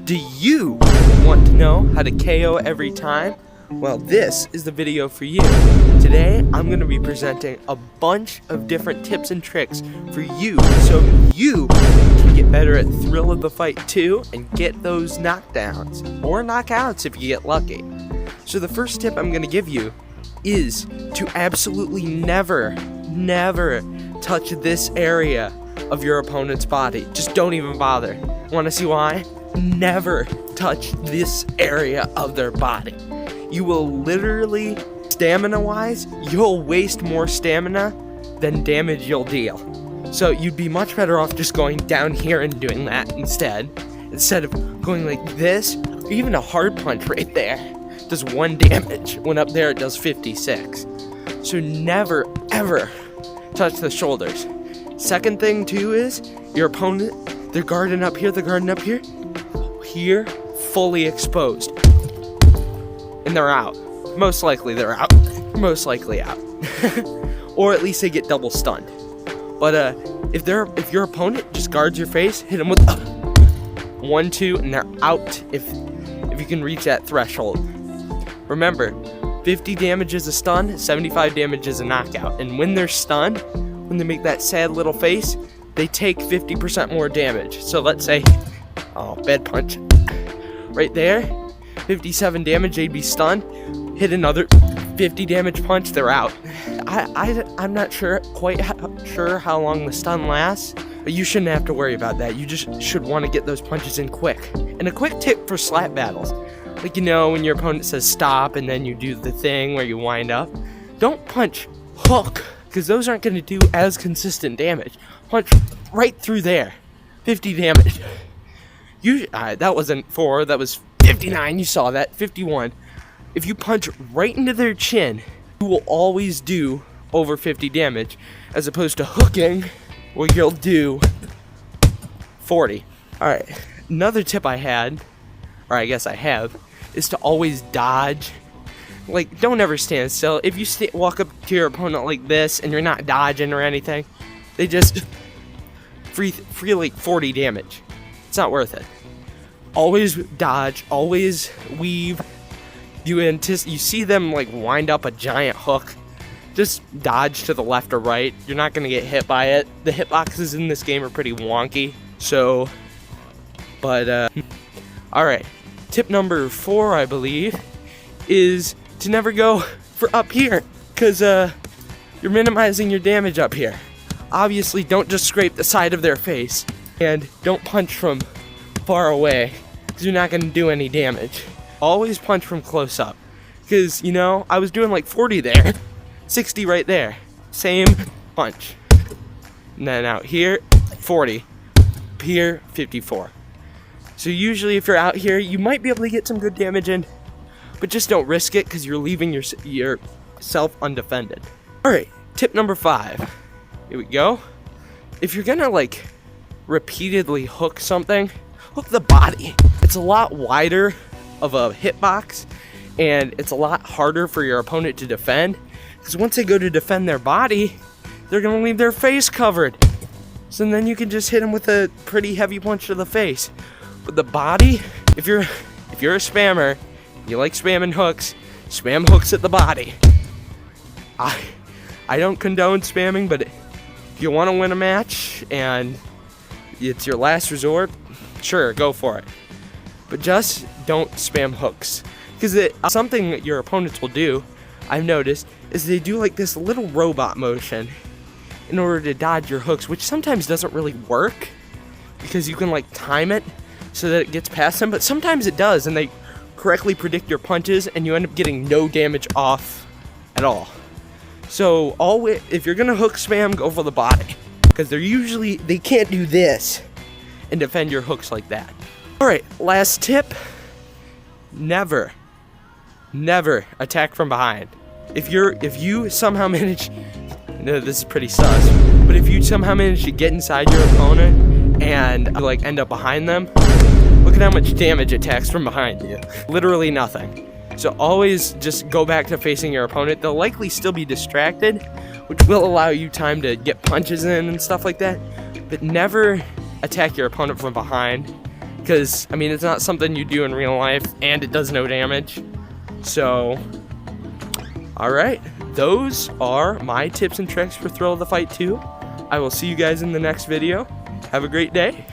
Do you want to know how to KO every time? Well, this is the video for you. Today, I'm going to be presenting a bunch of different tips and tricks for you so you can get better at thrill of the fight too and get those knockdowns or knockouts if you get lucky. So the first tip I'm going to give you is to absolutely never touch this area of your opponent's body. Just don't even bother. Want to see why? Never touch this area of their body. You will literally, stamina-wise, you'll waste more stamina than damage you'll deal. So you'd be much better off just going down here and doing that instead of going like this. Even a hard punch right there does 1 damage, when up there it does 56. So never, ever touch the shoulders. Second thing too is, your opponent, they're guarding up here, here, fully exposed. And they're out. Most likely they're out. Most likely out. Or at least they get double stunned. But if your opponent just guards your face, hit them with 1, 2, and they're out if you can reach that threshold. Remember, 50 damage is a stun, 75 damage is a knockout. And when they're stunned, when they make that sad little face, they take 50% more damage. So let's say, bad punch. Right there, 57 damage, they'd be stunned. Hit another 50 damage punch, they're out. I'm not quite sure how long the stun lasts, but you shouldn't have to worry about that. You just should want to get those punches in quick. And a quick tip for slap battles, like when your opponent says stop and then you do the thing where you wind up, don't punch hook, because those aren't going to do as consistent damage. Punch right through there, 50 damage. That wasn't 4, that was 59, you saw that, 51. If you punch right into their chin, you will always do over 50 damage, as opposed to hooking, where you'll do 40. Alright, another tip I had, or I guess I have, is to always dodge. Like, don't ever stand still. If you walk up to your opponent like this, and you're not dodging or anything, they just free like 40 damage. It's not worth it. Always dodge, always weave. You see them like wind up a giant hook, just dodge to the left or right. You're not going to get hit by it. The hitboxes in this game are pretty wonky, so, but, alright. Tip number 4, I believe, is to never go for up here, because, you're minimizing your damage up here. Obviously, don't just scrape the side of their face, and don't punch from far away, because you're not going to do any damage. Always punch from close up, because I was doing like 40 there, 60 right there, same punch, and then out here 40, here 54. So usually if you're out here, you might be able to get some good damage in, but just don't risk it, because you're leaving yourself undefended. Alright, tip number 5, here we go. If you're gonna like repeatedly hook something, hook the body. It's a lot wider of a hitbox, and it's a lot harder for your opponent to defend, because once they go to defend their body, they're going to leave their face covered. So then you can just hit them with a pretty heavy punch to the face. But the body, if you're a spammer, you like spamming hooks, spam hooks at the body. I don't condone spamming, but if you want to win a match and it's your last resort, sure, go for it. But just don't spam hooks. Because something that your opponents will do, I've noticed, is they do like this little robot motion in order to dodge your hooks, which sometimes doesn't really work, because you can like time it so that it gets past them, but sometimes it does, and they correctly predict your punches, and you end up getting no damage off at all. So if you're gonna hook spam, go for the body, because they can't do this and defend your hooks like that. Alright, last tip, never attack from behind. If you somehow manage, this is pretty sus, but if you somehow manage to get inside your opponent and like end up behind them, look at how much damage attacks from behind you. Literally nothing. So always just go back to facing your opponent. They'll likely still be distracted, which will allow you time to get punches in and stuff like that, but never attack your opponent from behind, because I mean it's not something you do in real life, and it does no damage. So alright, those are my tips and tricks for Thrill of the Fight 2. I will see you guys in the next video. Have a great day.